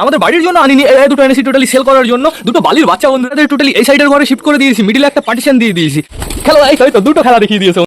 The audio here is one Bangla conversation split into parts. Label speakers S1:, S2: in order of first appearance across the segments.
S1: আমাদের বাড়ির জন্য আনিনি, এই দুটো এনেছি টোটালি সেল করার জন্য। দুটো বালির বাচ্চা বন্ধুরা টোটালি এই সাইডের ঘরে শিফট করে দিয়েছি, মিডিলে একটা পার্টিশন দিয়ে দিয়েছি। খেলা এই তো দুটো খেলা দেখিয়ে দিয়েছে।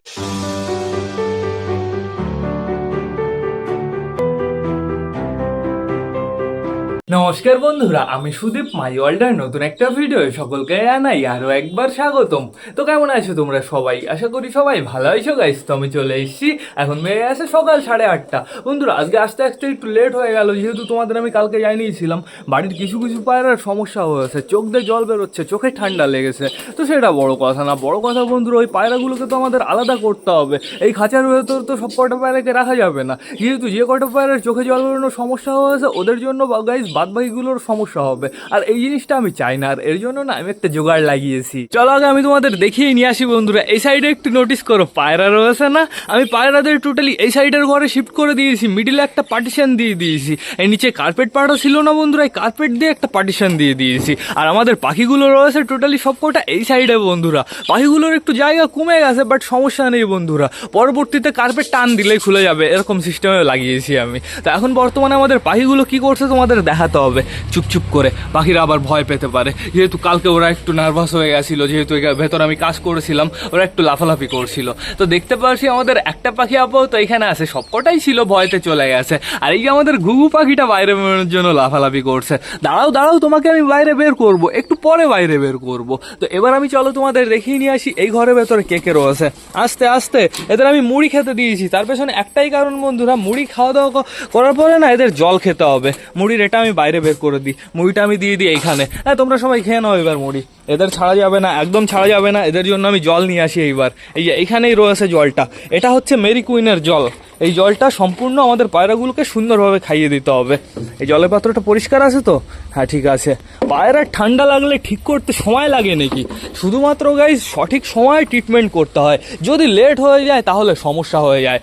S1: নমস্কার বন্ধুরা, আমি সুদীপ, মাই ওয়ার্ল্ডের নতুন একটা ভিডিও সকলকে জানাই আরও একবার স্বাগতম। তো কেমন আছো তোমরা সবাই? আশা করি সবাই ভালো আছো গাইস। তো আমি চলে এসেছি, এখন মেয়ে আছে সকাল 8:30। বন্ধুরা আজকে আসতে আসতে একটু লেট হয়ে গেল, যেহেতু তোমাদের আমি কালকে জানিয়েছিলাম বাড়ির কিছু কিছু পায়রার সমস্যা হয়েছে, চোখ দিয়ে জল বেরোচ্ছে, চোখে ঠান্ডা লেগেছে। তো সেটা বড় কথা না, বড় কথা বন্ধুরা ওই পায়রাগুলোকে তো আমাদের আলাদা করতে হবে। এই খাঁচার ভেতর তো সব কটা পায়রাকে রাখা যাবে না, যেহেতু যে কটা পায়রার চোখে জল বেরোনোর সমস্যা হয়েছে ওদের জন্য গাইস বাদবাকিগুলোর সমস্যা হবে, আর এই জিনিসটা আমি চাই না। আর এর জন্য না আমি একটা জোগাড় লাগিয়েছি, চলো আগে আমি তোমাদের দেখিয়ে নিয়ে আসি। বন্ধুরা এই সাইডে একটু নোটিস করো, পায়রা রয়েছে না? আমি পায়রাদের টোটালি এই সাইডের ঘরে শিফট করে দিয়েছি, মিডিলে একটা পার্টিশন দিয়ে দিয়েছি। এই নিচে কার্পেট পাড়া ছিল না বন্ধুরা, এই কার্পেট দিয়ে একটা পার্টিশন দিয়ে দিয়েছি। আর আমাদের পাখিগুলো রয়েছে টোটালি সবকটা এই সাইডে বন্ধুরা। পাখিগুলোর একটু জায়গা কমে গেছে, বাট সমস্যা নেই বন্ধুরা, পরবর্তীতে কার্পেট টান দিলেই খুলে যাবে, এরকম সিস্টেমে লাগিয়েছি আমি। তো এখন বর্তমানে আমাদের পাখিগুলো কি করছে তোমাদের দেখাতে হবে। চুপচুপ করে, পাখিরা আবার ভয় পেতে পারে, যেহেতু কালকে ওরা একটু নার্ভাস হয়ে গেছিলো, যেহেতু ভেতর আমি কাজ করেছিলাম, ওরা একটু লাফালাফি করছিল। তো দেখতে পাচ্ছি আমাদের একটা পাখি আপাতত এখানে আছে, সবকটাই ছিল ভয়তে চলে গেছে। আর এই যে আমাদের ঘুঘু পাখিটা বাইরে বেরোনোর জন্য লাফালাফি করছে। দাঁড়াও তোমাকে আমি বাইরে বের করব, একটু পরে বাইরে বের করব। তো এবার আমি চলো তোমাদের দেখিয়ে নিয়ে আসি এই ঘরের ভেতরে কে কে রয়েছে। আস্তে আস্তে এদের আমি মুড়ি খেতে দিয়েছি, তার পেছনে একটাই কারণ বন্ধুরা, মুড়ি খাওয়া দাওয়া করার পরে না এদের জল খেতে হবে। মুড়ির এটা আমি বাইরে বের করে দিই, মুড়িটা আমি দিয়ে দিই এইখানে। হ্যাঁ তোমরা সবাই খেয়ে নাও এবার মুড়ি, এদের ছাড়া যাবে না, একদম ছাড়া যাবে না। এদের জন্য আমি জল নিয়ে আসি এইবার। এই যে এইখানেই রয়েছে জলটা, এটা হচ্ছে মেরি কুইনের জল। এই জলটা সম্পূর্ণ আমাদের পায়রাগুলোকে সুন্দরভাবে খাইয়ে দিতে হবে। এই জলের পাত্রটা পরিষ্কার আছে তো? হ্যাঁ ঠিক আছে। পায়রা ঠান্ডা লাগলে ঠিক করতে সময় লাগে নাকি? শুধুমাত্র গাইজ সঠিক সময়ে ট্রিটমেন্ট করতে হয়, যদি লেট হয়ে যায় তাহলে সমস্যা হয়ে যায়।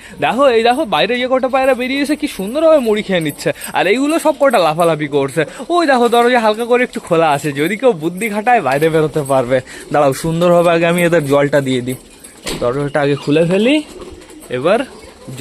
S1: দেখো বাইরে যে কটা পায়রা বেরিয়েছে কি সুন্দরভাবে মুড়ি খেয়ে নিচ্ছে, আর এইগুলো সব কটা লাফালাফি করছে। ওই দেখো দরজা হালকা করে একটু খোলা আছে, যদি কেউ বুদ্ধি খাটায় বাইরে বেরোতে পারবে। দাঁড়াও সুন্দরভাবে আগে আমি এদের জলটা দিয়ে দিই, দরজাটা আগে খুলে ফেলি, এবার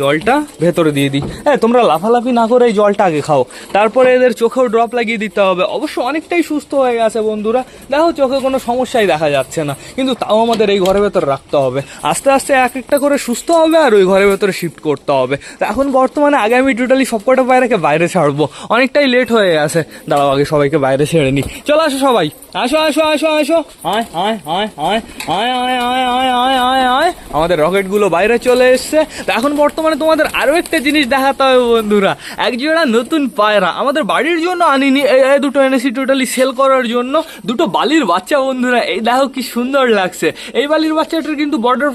S1: জলটা ভেতরে দিয়ে দিই। হ্যাঁ তোমরা লাফালাফি না করে এই জলটা আগে খাও, তারপরে এদের চোখেও ড্রপ লাগিয়ে দিতে হবে। অবশ্য অনেকটাই সুস্থ হয়ে গেছে বন্ধুরা, দেখো চোখে কোনো সমস্যাই দেখা যাচ্ছে না, কিন্তু তাও আমাদের এই ঘরের ভেতরে রাখতে হবে। আস্তে আস্তে এক একটা করে সুস্থ হবে আর ওই ঘরের ভেতরে শিফট করতে হবে। তো এখন বর্তমানে আগে আমি টোটালি সবকটা পায়রাকে বাইরে ছাড়বো, অনেকটাই লেট হয়ে গেছে। দাঁড়াও আগে সবাইকে বাইরে ছেড়ে নিই। চলো আসো সবাই, আসো আসো আসো আসো, আয় আয় আয় আয় আয় আয় আয় আয় আয় আয় আয়। আমাদের রকেটগুলো বাইরে চলে এসছে। তো এখন বর্তমানে তোমাদের আরো একটা জিনিস দেখাতে হবে বন্ধুরা, একজোড়া নতুন পায়রা আমাদের বাড়ির জন্য আনিনি, এই দুটো এনেছি টোটালি সেল করার জন্য। দুটো বালির বাচ্চা বন্ধুরা, এই দেখো কি সুন্দর লাগছে। এই বালির বাচ্চাটার কিন্তু বর্ডার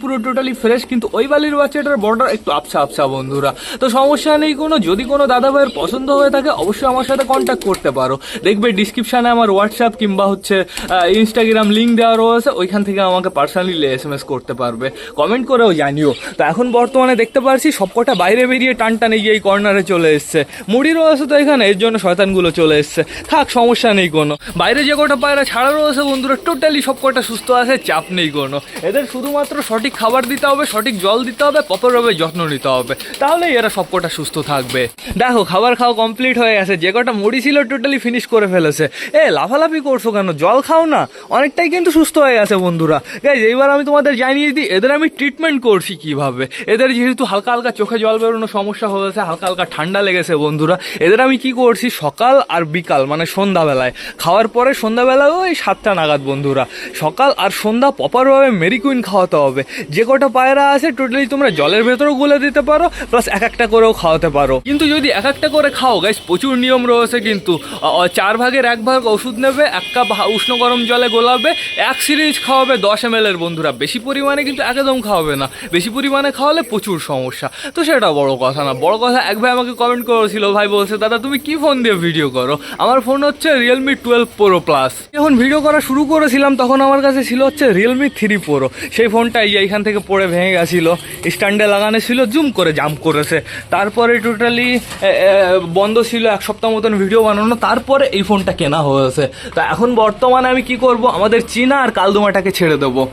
S1: পুরো টোটালি ফ্রেশ, কিন্তু ওই বালির বাচ্চাটার বর্ডার একটু আবছা আবছা বন্ধুরা। তো সমস্যা নেই কোনো, যদি কোনো দাদা ভাইয়ের পছন্দ হয়ে থাকে অবশ্যই আমার সাথে কন্ট্যাক্ট করতে পারো। দেখবে ডিসক্রিপশানে আমার হোয়াটসঅ্যাপ কিংবা হচ্ছে ইনস্টাগ্রাম লিঙ্ক দেওয়া রয়েছে, ওইখান থেকে আমাকে পার্সোনালি SMS করতে পারবে, কমেন্ট করেও জানিও। তো এখন বর্তমানে দেখতে পাচ্ছি সবকটা বাইরে বেরিয়ে টান এই এই কর্নারে চলে এসছে। মুড়ি রয়েছে তো এখানে, এর জন্য শয়তানগুলো চলে এসছে। থাক সমস্যা নেই কোনো, বাইরে যে কটা পায়রা ছাড়া রয়েছে বন্ধুরা টোটালি সবকটা সুস্থ আছে, চাপ নেই কোনো। এদের শুধুমাত্র সঠিক খাবার দিতে হবে, সঠিক জল দিতে হবে, প্রপারভাবে যত্ন নিতে হবে, তাহলেই এরা সবকটা সুস্থ থাকবে। দেখো খাবার খাওয়া কমপ্লিট হয়ে গেছে, যে কটা মুড়ি ছিল টোটালি ফিনিশ করে ফেলেছে। লাফালাফি করছো কেন? জল খাও না, অনেকটাই কিন্তু সুস্থ হয়ে গেছে বন্ধুরা। গাইজ এইবার আমি তোমাদের জানিয়ে দিই এদের আমি ট্রিটমেন্ট করছি কিভাবে। এদের যেহেতু হালকা হালকা চোখে জল বেরোনো সমস্যা হয়েছে, হালকা হালকা ঠান্ডা লেগেছে বন্ধুরা, এদের আমি কি করছি সকাল আর বিকাল মানে সন্ধ্যাবেলায় খাওয়ার পরে, সন্ধ্যাবেলায় ওই 7টা নাগাদ বন্ধুরা, সকাল আর সন্ধ্যা প্রপারভাবে মেরি কুইন খাওয়াতে হবে। যে কটা পায়রা আছে টোটালি তোমরা জলের ভেতরেও গুলে দিতে পারো, প্লাস এক একটা করেও খাওয়াতে পারো। কিন্তু যদি এক একটা করে খাও গাইস প্রচুর নিয়ম রয়েছে, কিন্তু 4 ভাগের 1 ভাগ ওষুধ নেবে, 1 কাপ উষ্ণ গরম জলে গোলাবে, 1 সিরিঞ্জ খাওয়াবে 10 ml এর বন্ধুরা। বেশি পরিমাণে কিন্তু একদম খাওয়াবে না, বেশি পরিমাণে খাওয়ালে প্রচুর সমস্যা। তো সেটা বড় কথা না, বড় কথা এক ভাই আমাকে কমেন্ট করেছিল, ভাই বলছে দাদা তুমি কি ফোন দিয়ে ভিডিও করো? আমার ফোন হচ্ছে Realme 12 Pro Plus। যখন ভিডিও করা শুরু করেছিলাম তখন আমার কাছে ছিল হচ্ছে Realme 3 Pro। সেই ফোনটা এইখান থেকে পড়ে ভেঙে গেছিলো, স্ট্যান্ডে লাগানো ছিল, জুম করে জাম্প করেছে। তারপরে টোটালি বন্ধ ছিল 1 সপ্তাহ মতন ভিডিও বানানো, তারপরে এই ফোনটা কেনা হয়েছে। তা এখন বর্তমানে আমি কি করব, আমাদের চীনা আর কালদুমাটাকে ছেড়ে দেবো।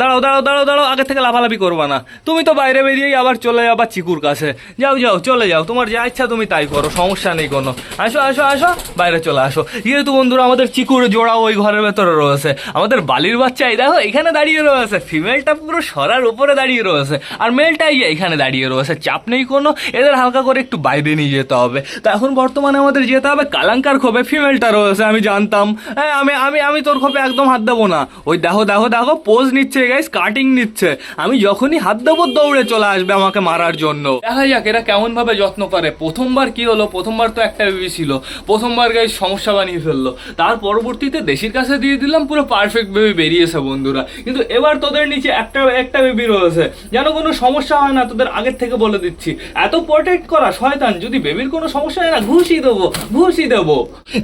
S1: দাঁড়াও দাঁড়াও দাঁড়াও দাঁড়াও, আগে থেকে লাফালাফি করবা না। তুমি তো বাইরে বেরিয়েই আবার চলে যাবা চিকুর কাছে। যাও যাও চলে যাও, তোমার যা ইচ্ছা তুমি তাই করো, সমস্যা নেই কোনো। আসো আসো আসো, বাইরে চলে আসো। যেহেতু বন্ধুরা আমাদের চিকুর জোড়া ওই ঘরের ভেতরে রয়েছে, আমাদের বালির বাচ্চা এই দেখো এখানে দাঁড়িয়ে রয়েছে, ফিমেলটা পুরো সরার উপরে দাঁড়িয়ে রয়েছে, আর মেলটাই এখানে দাঁড়িয়ে রয়েছে। চাপ নেই কোনো, এদের হালকা করে একটু বাইরে নিয়ে যেতে হবে। তো এখন বর্তমানে আমাদের যেতে হবে কালাঙ্কার খোপে, ফিমেলটা রয়েছে আমি জানতাম। হ্যাঁ আমি আমি আমি তোর খোপে একদম হাত দেবো না। ওই দেখো দেখো দেখো পোজ নিচ্ছে গাইস, কাটিং নিচ্ছে। আমি যখনই হাত দেবো দৌড়ে চলে আসবে আমাকে মারার জন্য। দেখা যাক এরা কেমন ভাবে যত্ন করে। প্রথমবার কি হলো, প্রথমবার তো একটা বেবি ছিল, প্রথমবার গাইস সমস্যা বানিয়ে ফেললো। তার পরবর্তীতে দেশির কাছে দিয়ে দিলাম, পুরো পারফেক্ট বেবি বেরিয়েছে বন্ধুরা। কিন্তু এবার তোদের নিচে একটা বেবি রয়েছে, যেন কোনো সমস্যা হয় না, তোদের আগের থেকে বলে দিচ্ছি। এত প্রোটেক্ট করা শয়তান, যদি বেবির কোনো সমস্যা হয় না ঘুষি দেবো ঘুষি দেবো।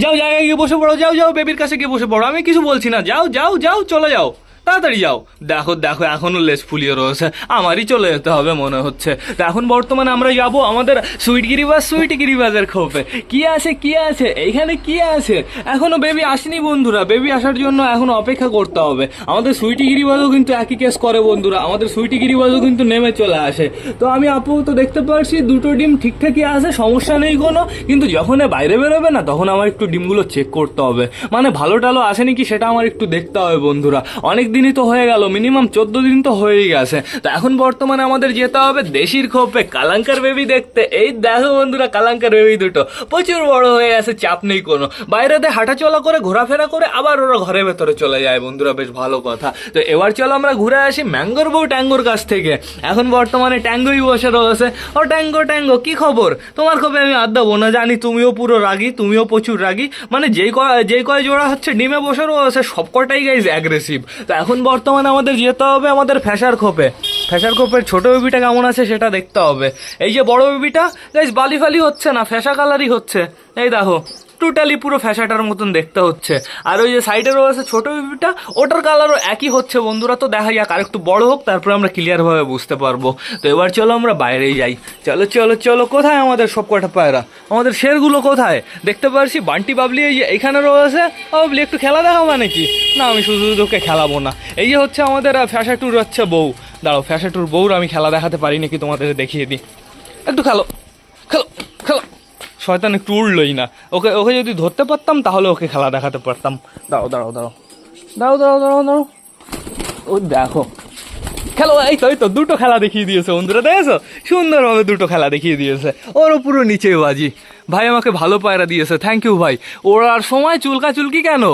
S1: যাও জায়গায় গিয়ে বসে পড়ো, যাও যাও বেবির কাছে গিয়ে বসে পড়ো, আমি কিছু বলছি না, যাও যাও যাও চলে যাও, তাড়াতাড়ি যাও। দেখো দেখো এখনো লেজ ফুলিয়ে রয়েছে, আমারই চলে যেতে হবে মনে হচ্ছে। তো এখন বর্তমানে আমরা যাবো আমাদের সুইট গিরিবাজের খোপে। কি আছে কি আছে এইখানে, কি আছে? এখনো বেবি আসেনি বন্ধুরা, বেবি আসার জন্য এখন অপেক্ষা করতে হবে। আমাদের সুইটি গিরিবাজও কিন্তু একই কেস করে বন্ধুরা, আমাদের সুইটি গিরিবাজও কিন্তু নেমে চলে আসে। তো আমি আপাতত দেখতে পারছি দুটো ডিম ঠিকঠাকই আছে, সমস্যা নেই কোনো। কিন্তু যখন বাইরে বেরোবে না তখন আমার একটু ডিমগুলো চেক করতে হবে, মানে ভালো টালো আসেনি কি সেটা আমার একটু দেখতে হবে বন্ধুরা। অনেক দিনই তো হয়ে গেল, মিনিমাম 14 দিন তো হয়েই গেছে। তো এখন বর্তমানে আমাদের যেতে হবে দেশির খোপে কালাঙ্কার বেবি দেখতে। এই দেখো বন্ধুরা কালাঙ্কার বেবি দুটো প্রচুর বড় হয়ে গেছে, চাপ নেই কোনো। বাইরেতে হাঁটাচলা করে ঘোরাফেরা করে আবার ওরা ঘরের ভেতরে চলে যায় বন্ধুরা, বেশ ভালো কথা। তো এবার চলো আমরা ঘুরে আসি ম্যাঙ্গোর বউ ট্যাঙ্গোর কাছ থেকে। এখন বর্তমানে ট্যাঙ্গোই বসে রয়েছে। ও ট্যাঙ্গো ট্যাঙ্গো কি খবর? তোমার খবর আমি আর দেবো না, জানি তুমিও পুরো রাগী, তুমিও প্রচুর রাগী। মানে যেই কয় জোড়া হচ্ছে ডিমে বসে রয়েছে সব কটাই গাইজ অ্যাগ্রেসিভ। তো এখন বর্তমানে আমাদের যেতে হবে আমাদের ফ্যাশার খোপে। ফ্যাশার খোপের ছোট বেবিটা কেমন আছে সেটা দেখতে হবে। এই যে বড় বেবিটা গাইজ বালি ফালি হচ্ছে না, ফ্যাশা কালারই হচ্ছে। এই দেখো টোটালি পুরো ফ্যাশাটার মতন দেখতে হচ্ছে। আর ওই যে সাইডে রয়েছে ছোট বেবিটা, ওটার কালারও একই হচ্ছে বন্ধুরা। তো দেখা যাক আর একটু বড় হোক, তারপরে আমরা ক্লিয়ারভাবে বুঝতে পারবো। তো এবার চলো আমরা বাইরেই যাই। চলো চলো চলো, কোথায় আমাদের সব কটা পায়রা, আমাদের শেরগুলো কোথায়? দেখতে পারছি বান্টি বাবলি এই যে এইখানে রয়েছে। বাবলি একটু খেলা দেখাবো নাকি? না আমি শুধু ওকে খেলাবো না। এই যে হচ্ছে আমাদের ফ্যাশাটুর হচ্ছে বউ। দাঁড়াও ফ্যাশাটুর বউর আমি খেলা দেখাতে পারি নাকি তোমাদের দেখিয়ে দিই। একটু খেলো খেলো খেলো। শয়তান একটু উড়লই না। ওকে ওকে যদি ধরতে পারতাম তাহলে ওকে খেলা দেখাতে পারতাম। দাঁড়াও দাঁড়াও দাঁড়াও দাঁড়াও দাঁড়াও দাঁড়াও দাঁড়াও। ও দেখো খেলো, এই তো দুটো খেলা দেখিয়ে দিয়েছে বন্ধুরা, দেখেছো সুন্দরভাবে দুটো খেলা দেখিয়ে দিয়েছে। ওরও পুরো নিচে বাজি। ভাই আমাকে ভালো পায়রা দিয়েছে, থ্যাংক ইউ ভাই। ওড়ার সময় চুলকি কেন?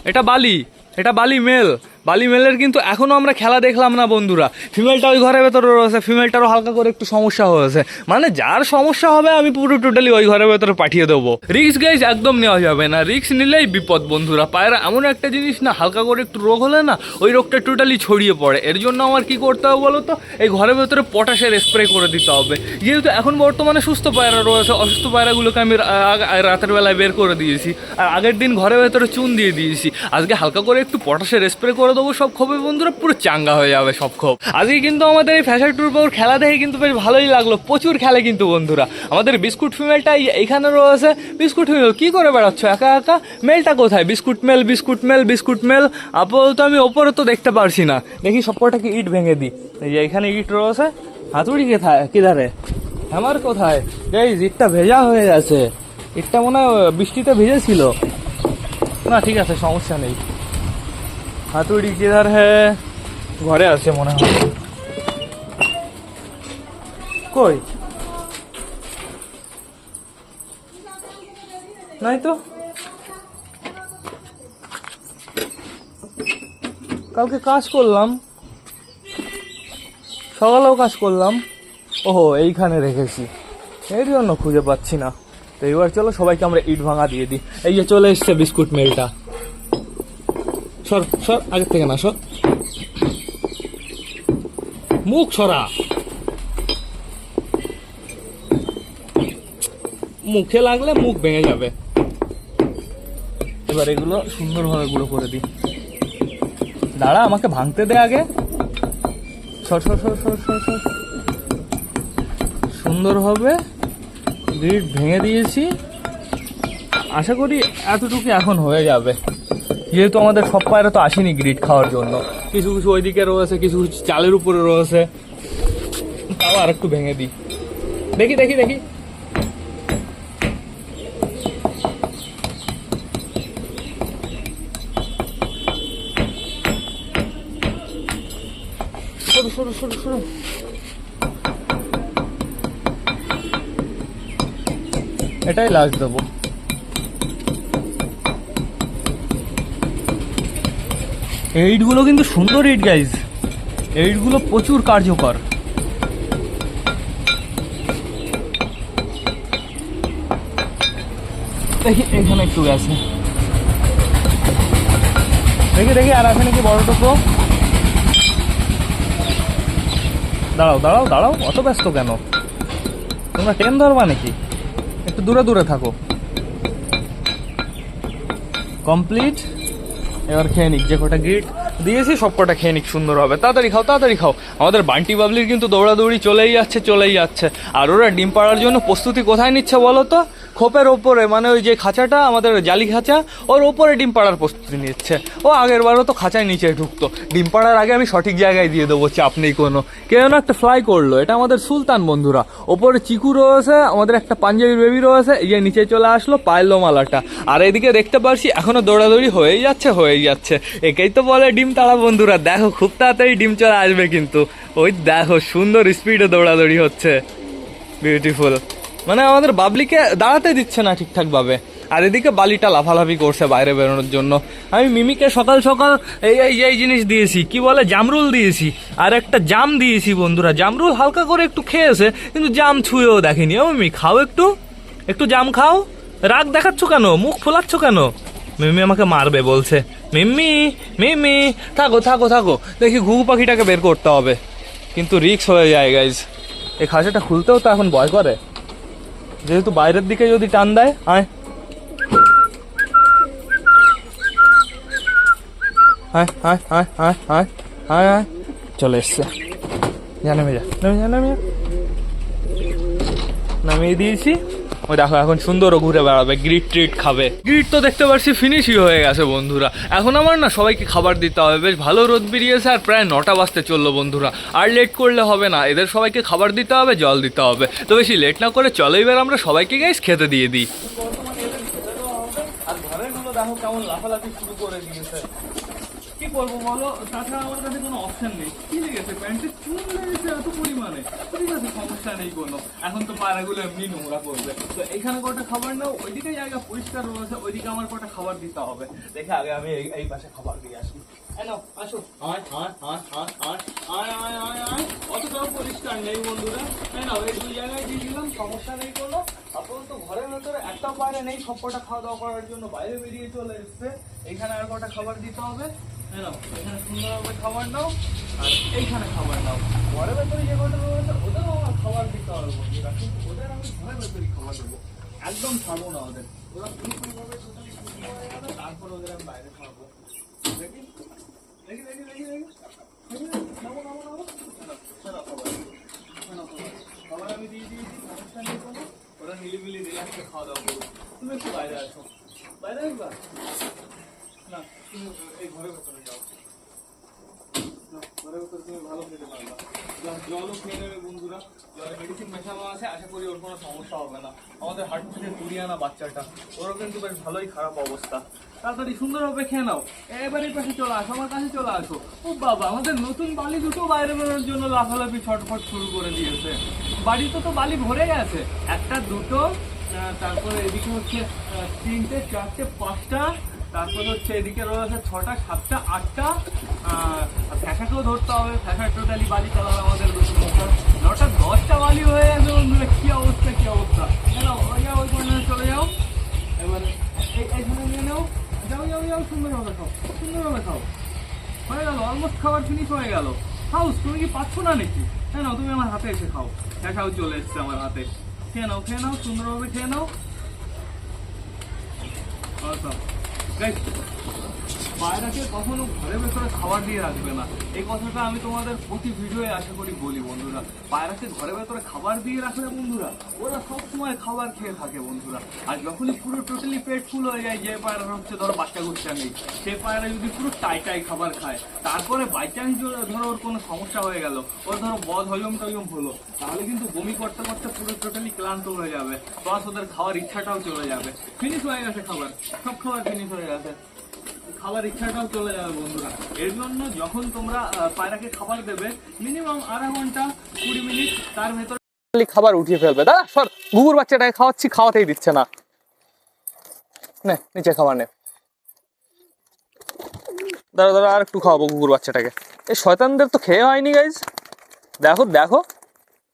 S1: এটা বালি মেল। বালি মেলের কিন্তু এখনো আমরা খেলা দেখলাম না বন্ধুরা। ফিমেলটা ওই ঘরের ভেতরে রয়েছে, ফিমেলটারও হালকা করে একটু সমস্যা হয়েছে। মানে যার সমস্যা হবে আমি পুরো টোটালি ওই ঘরের ভেতরে পাঠিয়ে দেবো। রিক্স গাইজ একদম নেওয়া যাবে না, রিক্স নিলেই বিপদ বন্ধুরা। পায়রা এমন একটা জিনিস না, হালকা করে একটু রোগ হলে না ওই রোগটা টোটালি ছড়িয়ে পড়ে। এর জন্য আমার কি করতে হবে বলো তো, এই ঘরের ভেতরে পটাশের স্প্রে করে দিতে হবে। যেহেতু এখন বর্তমানে সুস্থ পায়রা রয়েছে, অসুস্থ পায়রাগুলোকে আমি রাতের বেলায় বের করে দিয়েছি, আর আগের দিন ঘরের ভেতরে চুন দিয়ে দিয়েছি। আজকে হালকা করে একটু পটাশের স্প্রে করে দেবো, সব খোপে বন্ধুরা পুরো চাঙ্গা হয়ে যাবে সব খোপ। আজকে কিন্তু আমাদের এই ফ্যাশন ট্যুর বউর খেলা দেখে কিন্তু বেশ ভালোই লাগলো, প্রচুর খেলে কিন্তু বন্ধুরা। আমাদের বিস্কুট ফিমেলটা এইখানে রয়েছে। বিস্কুট ফিমেল কি করে বেড়াচ্ছ একা একা? মেলটা কোথায়? Biscuit mail. আপাতত আমি ওপরে তো দেখতে পারছি না, দেখি সবকটাকে ইট ভেঙে দিই। এই যে এখানে ইট রয়েছে, হাতুড়ি কোথায় কিধারে, হ্যামার কোথায়? এই ইটটা ভেজা হয়ে গেছে, ইটটা মনে হয় বৃষ্টিতে ভিজেছিল না। ঠিক আছে সমস্যা নেই। হাতুড়ি কিধার হ্যাঁ, ঘরে আছে মনে হয়। কই নাই তো, কালকে কাজ করলাম, সকালেও কাজ করলাম। ওহো এইখানে রেখেছি, এর জন্য খুঁজে পাচ্ছি না। তো এবার চলো সবাইকে আমরা ইট ভাঙা দিয়ে দিই। এই যে চলে এসছে বিস্কুট মেলটা। সর সর, আগের থেকে না সর, মুখ সরা, মুখে লাগলে মুখ ভেঙে যাবে। এবার এগুলো সুন্দরভাবে গুঁড়ো করে দিই। দাঁড়া আমাকে ভাঙতে দে আগে। সর সর সর সর সর সর। সুন্দরভাবে গ্রিড ভেঙে দিয়েছি, আশা করি এতটুকু এখন হয়ে যাবে। যেহেতু আমাদের সব পায়রা তো আসেনি গ্রিড খাওয়ার জন্য, কিছু কিছু ওইদিকে রয়েছে, কিছু কিছু চালের উপরে রয়েছে। তাও আর একটু ভেঙে দিই, দেখি দেখি দেখি। সরু সরু সরু সরু। এটাই লাস্ট দেবো। এইটগুলো কিন্তু সুন্দর ইট গাইজ, এইটগুলো প্রচুর কার্যকর। দেখি এখানে একটু গেছে, দেখি দেখি আর আছে নাকি বড় টোকো। দাঁড়াও দাঁড়াও দাঁড়াও, অত ব্যস্ত কেন? তোমরা ট্রেন ধরবা নাকি? একটু দূরে দূরে থাকো। কমপ্লিট। এবার খেয়ে নিক, যে কটা গ্রিড দিয়েছি সব কটা খেয়ে নিক, সুন্দর হবে। তাড়াতাড়ি খাও তাড়াতাড়ি খাও। আমাদের বান্টি বাবলির কিন্তু দৌড়াদৌড়ি চলেই যাচ্ছে চলেই যাচ্ছে। আর ওরা ডিম পাড়ার জন্য প্রস্তুতি কোথায় নিচ্ছে বলো তো? খোপের ওপরে, মানে ওই যে খাঁচাটা আমাদের জালি খাঁচা, ওর ওপরে ডিম পাড়ার প্রস্তুতি নিচ্ছে। ও আগের বারও তো খাঁচায় নিচে ঢুকতো, ডিম পাড়ার আগে আমি সঠিক জায়গায় দিয়ে দেবো, চাপ নেই কোনো। কেউ না একটা ফ্লাই করলো, এটা আমাদের সুলতান বন্ধুরা। ওপরে চিকু রয়েছে, আমাদের একটা পাঞ্জাবি বেবি রয়েছে, এই যে নিচে চলে আসলো পায়ের মালাটা। আর এদিকে দেখতে পারছি এখনো দৌড়াদৌড়ি হয়েই যাচ্ছে হয়েই যাচ্ছে। একেই তো বলে ডিম তাড়া বন্ধুরা। দেখো খুব তাড়াতাড়ি ডিম চলে আসবে কিন্তু। ওই দেখো সুন্দর স্পিডে দৌড়াদৌড়ি হচ্ছে, বিউটিফুল। মানে আমাদের বাবলিকে দাঁড়াতে দিচ্ছে না ঠিকঠাক ভাবে। আর এদিকে বালিটা লাফালাফি করছে বাইরে বেরোনোর জন্য। আমি মিমিকে সকাল সকাল এই জিনিস দিয়েছি, কি বলে, জামরুল দিয়েছি আর একটা জাম দিয়েছি বন্ধুরা। জামরুল হালকা করে একটু খেয়েছে, কিন্তু জাম ছুঁয়েও দেখেনি। ও মিমি খাও, একটু একটু জাম খাও। রাগ দেখাচ্ছ কেন? মুখ ফোলাচ্ছ কেন? মিমি আমাকে মারবে বলছে। মিম্মি মিমি থাকো থাকো থাকো। দেখি ঘুঘু পাখিটাকে বের করতে হবে, কিন্তু রিক্স হয়ে যায় গাইজ। এই খাঁচাটা খুলতেও তো এখন ভয় করে, যেহেতু বাইরের দিকে যদি টান দেয়। আয় আয় আয় আয় আয় আয় আয় আয়, চলে এসছে। যা নেমে যা নেমে যা নেমে যা। নামিয়ে দিয়েছি। ওই দেখো এখন সুন্দরও ঘুরে বেড়াবে, গ্রিড ট্রিট খাবে। গ্রিড তো দেখতে পাচ্ছি ফিনিশই হয়ে গেছে বন্ধুরা। এখন আমার না সবাইকে খাবার দিতে হবে। বেশ ভালো রোদ বেরিয়েছে আর প্রায় 9টা বাজতে চললো বন্ধুরা। আর লেট করলে হবে না, এদের সবাইকে খাবার দিতে হবে, জল দিতে হবে। তো বেশি লেট না করে চলো এবার আমরা সবাইকে গাইস খেতে দিয়ে দিই। আর ঘরের গুলো দেখো কেমন লাফালাফি শুরু করে দিয়েছে। কি করবো বলো, তাছাড়া আমার কাছে কোনো অপশন নেই। কি লেগেছে? প্যান্টে চুন লেগেছে এত পরিমাণে। ঠিক আছে, সমস্যা নেই কোনো। এখন তো পায়রাগুলো এমনি নোংরা করবে। তো এখানে কটা খাবার নাও, ওইদিকে জায়গা পরিষ্কার রয়েছে, ওইদিকে আমার কটা খাবার দিতে হবে। দেখে আগে আমি এই পাশে খাবার দিয়ে আসি। আসো, আয় আয় আয় আয় আয় আয় আয় আয় আয়। অতটাও পরিষ্কার নেই বন্ধুরা। নাও এই দুই জায়গায় দিয়ে দিলাম, সমস্যা নেই কোনো। আপাতত ঘরের ভেতরে একটাও বাইরে নেই, সব কটা খাওয়া দাওয়া করার জন্য বাইরে বেরিয়ে চলে এসছে। এইখানে আর কটা খাবার দিতে হবে। এখানে সুন্দরভাবে খাবার নাও, আর এইখানে খাবার নাও। ঘরের ভেতরে যে কটা রয়েছে ওদেরও আমার খাবার দিতে হবে বন্ধুরা, কিন্তু ওদের আমি ঘরের ভেতরেই খাবার দেবো, একদম ছাড়বো না ওদের। ওরা পুরোপুরিভাবে তারপর ওদের আমি বাইরে খাওয়াবো। দেখি দেখি দেখি দেখি দেখি খাবার আমি দিয়ে দিয়েছি, সমস্যা নেই কোনো। ওরা মিলিমিলি রিল্যাক্সে খাওয়া দাওয়া করবো। তুমি একটু বাইরে আসো, বাইরে আসবা না, তুমি এই ঘরের ভেতরে যাও। ঘরের ভেতরে তুমি ভালো খেতে পারবা। জলও খেয়ে নেবে বন্ধুরা, জলে মেডিসিন মেশানো আছে, আশা করি ওর কোনো সমস্যা হবে না। আমাদের হাট থেকে তুলিয়ে আনা বাচ্চাটা, ওরও কিন্তু বেশ ভালোই খারাপ অবস্থা। তাড়াতাড়ি সুন্দরভাবে খেয়ে নাও। এবার এই পাশে চলে আসো, আমার কাছে চলে আসো। ও বাবা, আমাদের নতুন বালি দুটো বাইরে বেরোনোর জন্য লাফালাফি ছটফট শুরু করে দিয়েছে। বাড়িতে তো বালি ভরে গেছে, একটা দুটো, তারপরে এদিকে হচ্ছে 3টে 4টে 5টা, তারপর হচ্ছে এদিকে রয়েছে 6টা 7টা 8টা। ফ্যাঁসাকেও ধরতে হবে, ফ্যাঁসা টোটালি বালি কালার আমাদের 9টা 10টা বালি হয়ে গেছে বন্ধুরা। কি অবস্থা কি অবস্থা। ওই পর্যন্ত চলে যাও। এবারে এইখানে নিয়ে নাও, যাও যাও যাও, সুন্দরভাবে খাও, সুন্দরভাবে খাও। হয়ে গেল, অলমোস্ট খাবার ফিনিশ হয়ে গেল। হাউস তুমি কি পাচ্ছ না নাকি? হ্যাঁ নাও, তুমি আমার হাতে এসে খাও। ফ্যাঁসাও চলে এসছে আমার হাতে। খেয়ে নাও, সুন্দরভাবে খেয়ে নাও। পায়রাকে কখনো ঘরের ভেতরে খাবার দিয়ে রাখবে না, এই কথাটা আমি তোমাদের প্রতি ভিডিওয়ে আশা করি বলি বন্ধুরা। পায়রাকে ঘরের ভেতরে খাবার দিয়ে রাখলে বন্ধুরা ওরা সবসময় খাবার খেয়ে থাকে বন্ধুরা। আর যখনই পুরো টোটালি পেট ফুল হয়ে যায়, যে পায়রা হচ্ছে ধরো বাচ্চা গুচ্চা নেই, সেই পায়রা যদি পুরো টাই খাবার খায়, তারপরে বাই চান্স ধরো ওর কোনো সমস্যা হয়ে গেল, ওর ধরো বদ হজম টজম হলো, তাহলে কিন্তু বমি করতে করতে পুরো টোটালি ক্লান্ত হয়ে যাবে, প্লাস ওদের খাওয়ার ইচ্ছাটাও চলে যাবে। ফিনিশ হয়ে গেছে খাবার, সব খাবার ফিনিশ হয়ে গেছে, খাবার ইচ্ছাটাও চলে যাবে বন্ধুরা। এর জন্য যখন তোমরা পায়রাকে খাবার দেবে মিনিমাম আধা ঘন্টা 20 মিনিট তার ভেতরে খাবার উঠিয়ে ফেলবে। দাদা সর, ঘুঘুর বাচ্চাটাকে খাওয়াচ্ছি, খাওয়াতেই দিচ্ছে না, নে নিচে খাবার নে। দাঁড়া দাঁড়া, আর একটু খাওয়াবো ঘুঘুর বাচ্চাটাকে। এই শয়তানদের তো খেয়ে হয়নি গাইজ, দেখো দেখো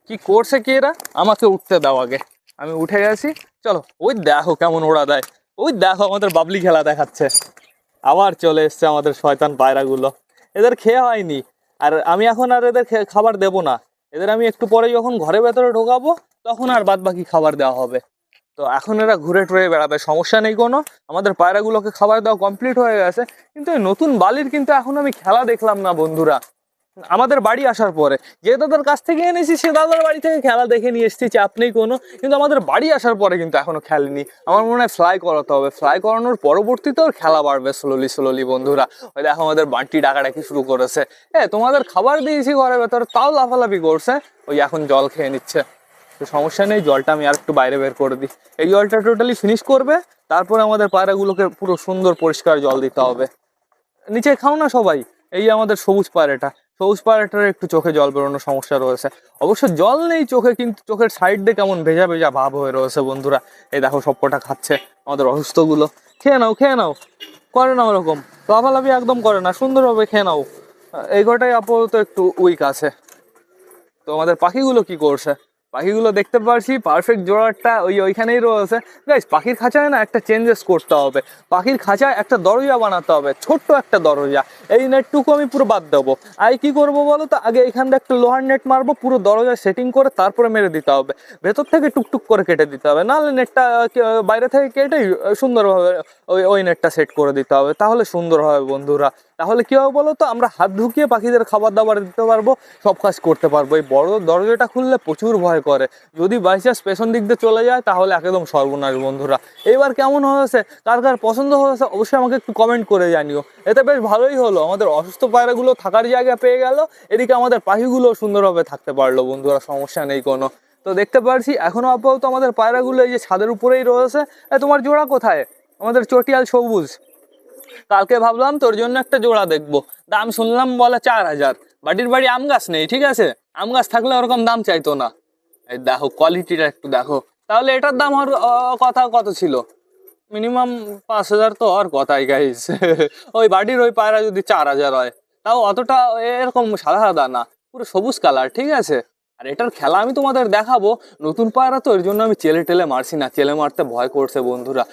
S1: কি করছে কি এরা। আমাকে উঠতে দাও আগে, আমি উঠে গেছি, চলো। ওই দেখো কেমন ওড়া দেয়, ওই দেখো আমাদের বাবলি খেলা দেখাচ্ছে। আবার চলে এসছে আমাদের শয়তান পায়রাগুলো, এদের খেয়ে হয়নি। আর আমি এখন আর এদের খাবার দেবো না, এদের আমি একটু পরে যখন ঘরের ভেতরে ঢোকাবো তখন আর বাদ বাকি খাবার দেওয়া হবে। তো এখন এরা ঘুরে টুরে বেড়াবে, সমস্যা নেই কোনো। আমাদের পায়রাগুলোকে খাবার দেওয়া কমপ্লিট হয়ে গেছে, কিন্তু এই নতুন বালির কিন্তু এখন আমি খেলা দেখলাম না বন্ধুরা। আমাদের বাড়ি আসার পরে যে দাদার কাছ থেকে এনেছি, সে দাদার বাড়ি থেকে খেলা দেখে নিয়ে এসেছি, চাপ নেই কোনো। কিন্তু আমাদের বাড়ি আসার পরে কিন্তু এখনো খেলেনি। আমার মনে হয় ফ্লাই করাতে হবে, ফ্লাই করানোর পরবর্তীতেও খেলা বাড়বে স্লোলি বন্ধুরা। ওই দেখো আমাদের বান্টি ডাকাডাকি শুরু করেছে, তোমাদের খাবার দিয়েছি ঘরের ভেতরে, তাও লাফালাফি করছে। ওই এখন জল খেয়ে নিচ্ছে, তো সমস্যা নেই, জলটা আমি আর একটু বাইরে বের করে দিই। এই জলটা টোটালি ফিনিশ করবে, তারপরে আমাদের পায়রাগুলোকে পুরো সুন্দর পরিষ্কার জল দিতে হবে। নিচে খাও না সবাই। এই আমাদের সবুজ পায়রাটা, সবুজ পায়রাটার একটু চোখে জল বেরোনোর সমস্যা রয়েছে। অবশ্য জল নেই চোখে, কিন্তু চোখের সাইড দিয়ে কেমন ভেজা ভেজা ভাব হয়ে রয়েছে বন্ধুরা। এই দেখো সবকটা খাচ্ছে আমাদের অসুস্থগুলো। খেয়ে নাও খেয়ে নাও, করে না ওরকম লাফালাফি একদম করে না, সুন্দরভাবে খেয়ে নাও। এই কটাই আপাতত একটু উইক আছে। তো আমাদের পাখিগুলো কি করছে, পাখিগুলো দেখতে পারছি পারফেক্ট জোড়াটা ওইখানেই রয়েছে। গাইস পাখির খাঁচায় না একটা চেঞ্জেস করতে হবে, পাখির খাঁচায় একটা দরজা বানাতে হবে, ছোট্ট একটা দরজা। এই নেটটুকু আমি পুরো বাদ দেবো। আর কি করবো বলো তো, আগে এখান থেকে একটা লোহার নেট মারবো, পুরো দরজা সেটিং করে তারপরে মেরে দিতে হবে। ভেতর থেকে টুকটুক করে কেটে দিতে হবে, নাহলে নেটটা বাইরে থেকে কেটে সুন্দরভাবে ওই নেটটা সেট করে দিতে হবে, তাহলে সুন্দর হবে বন্ধুরা। তাহলে কি হবে বলো তো, আমরা হাত ঢুকিয়ে পাখিদের খাবার দাবার দিতে পারবো, সব কাজ করতে পারবো। এই বড় দরজাটা খুললে প্রচুর ভয় করে, যদি বাই চান্স পেছন দিক দিয়ে চলে যায় তাহলে একদম সর্বনাশ বন্ধুরা। এইবার কেমন হয়েছে, কার কার পছন্দ হয়েছে অবশ্যই আমাকে একটু কমেন্ট করে জানিও। এতে বেশ ভালোই হলো, আমাদের অসুস্থ পায়রাগুলো থাকার জায়গা পেয়ে গেল, এদিকে আমাদের পাখিগুলো সুন্দরভাবে থাকতে পারলো বন্ধুরা, সমস্যা নেই কোনো। তো দেখতে পারছি এখনো আপাতত আমাদের পায়রাগুলো এই যে ছাদের উপরেই রয়েছে। তোমার জোড়া কোথায়, আমাদের চটিয়াল সবুজ? কালকে ভাবলাম তোর জন্য একটা জোড়া দেখবো, দাম শুনলাম বলে 4000। বাড়ির বাড়ি আম গাছ নেই, ঠিক আছে, আম গাছ থাকলে ওরকম দাম চাইতো না। এই দেখো কোয়ালিটিটা একটু দেখো। তাহলে এটার দাম আর কথা কত ছিল, মিনিমাম 5000 তো আর কথাই গাইস। ওই বাড়ির ওই পায়রা যদি 4000 হয়, তাও অতটা এরকম সাদা সাদা না, পুরো সবুজ কালার, ঠিক আছে। আর এটার খেলা আমি তোমাদের দেখাবো, নতুন পায়রা তো এর জন্য আমি চেলে টেলে মারছি না, চেলে মারতে ভয় করছে বন্ধুরা।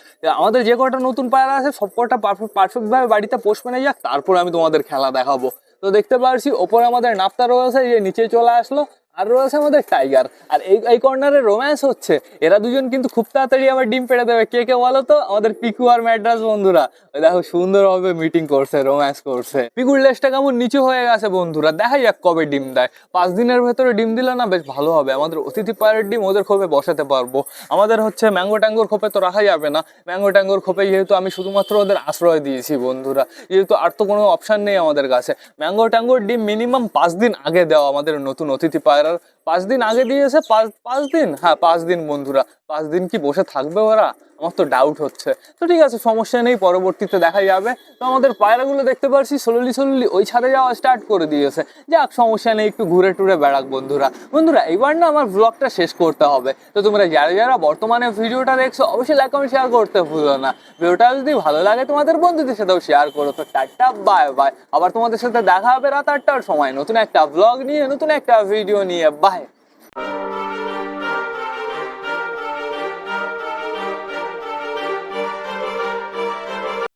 S1: আমাদের যে কটা নতুন পায়রা আছে সব কটা পারফেক্টভাবে বাড়িতে পোষ মেনে যাক, তারপরে আমি তোমাদের খেলা দেখাবো। তো দেখতে পারছি ওপরে আমাদের নাপ্তা রয়েছে, যে নিচে চলে আসলো, আর রয়েছে আমাদের টাইগার। আর এই কর্নারে রোম্যান্স হচ্ছে, এরা দুজন কিন্তু খুব তাড়াতাড়ি আবার ডিম পেড়ে দেবে। কে কে বলো তো, আমাদের পিকু আর ম্যাড্রাস বন্ধুরা। ওই দেখো সুন্দরভাবে মিটিং করছে, রোম্যান্স করছে। পিকুর লেজটা কেমন নিচু হয়ে গেছে বন্ধুরা, দেখা যাক কবে ডিম দেয়। 5 দিনের ভেতরে ডিম দিলে না বেশ ভালো হবে, আমাদের অতিথি পায়রার ডিম ওদের খোপে বসাতে পারবো। আমাদের হচ্ছে ম্যাঙ্গো ট্যাঙ্গোর খোপে তো রাখা যাবে না, ম্যাঙ্গো ট্যাঙ্গোর খোপে যেহেতু আমি শুধুমাত্র ওদের আশ্রয় দিয়েছি বন্ধুরা, যেহেতু আর তো কোনো অপশান নেই আমাদের কাছে। ম্যাঙ্গো ট্যাঙ্গোর ডিম মিনিমাম 5 দিন আগে দেওয়া আমাদের নতুন অতিথি পায়রার, 5 দিন আগে দিয়েছে। 5 দিন, হ্যাঁ 5 দিন বন্ধুরা। 5 দিন কি বসে থাকবে ওরা, আমার তো ডাউট হচ্ছে। তো ঠিক আছে, সমস্যা নেই, পরবর্তীতে দেখা যাবে। তো আমাদের পায়রাগুলো দেখতে পাচ্ছি স্লোলি ওই ছাদে যাওয়া স্টার্ট করে দিয়েছে। যাক সমস্যা নেই, একটু ঘুরে টুরে বেড়াক বন্ধুরা। এইবার না আমার ব্লগটা শেষ করতে হবে। তো তোমরা যারা যারা বর্তমানে ভিডিওটা দেখছো অবশ্যই লাইক কমেন্ট শেয়ার করতে ভুলো না। ভিডিওটা যদি ভালো লাগে তোমাদের বন্ধুদের সাথেও শেয়ার করো। তো টাটা বাই বাই, আবার তোমাদের সাথে দেখা হবে রাত 8টার সময় নতুন একটা ব্লগ নিয়ে, নতুন একটা ভিডিও নিয়ে। বাই।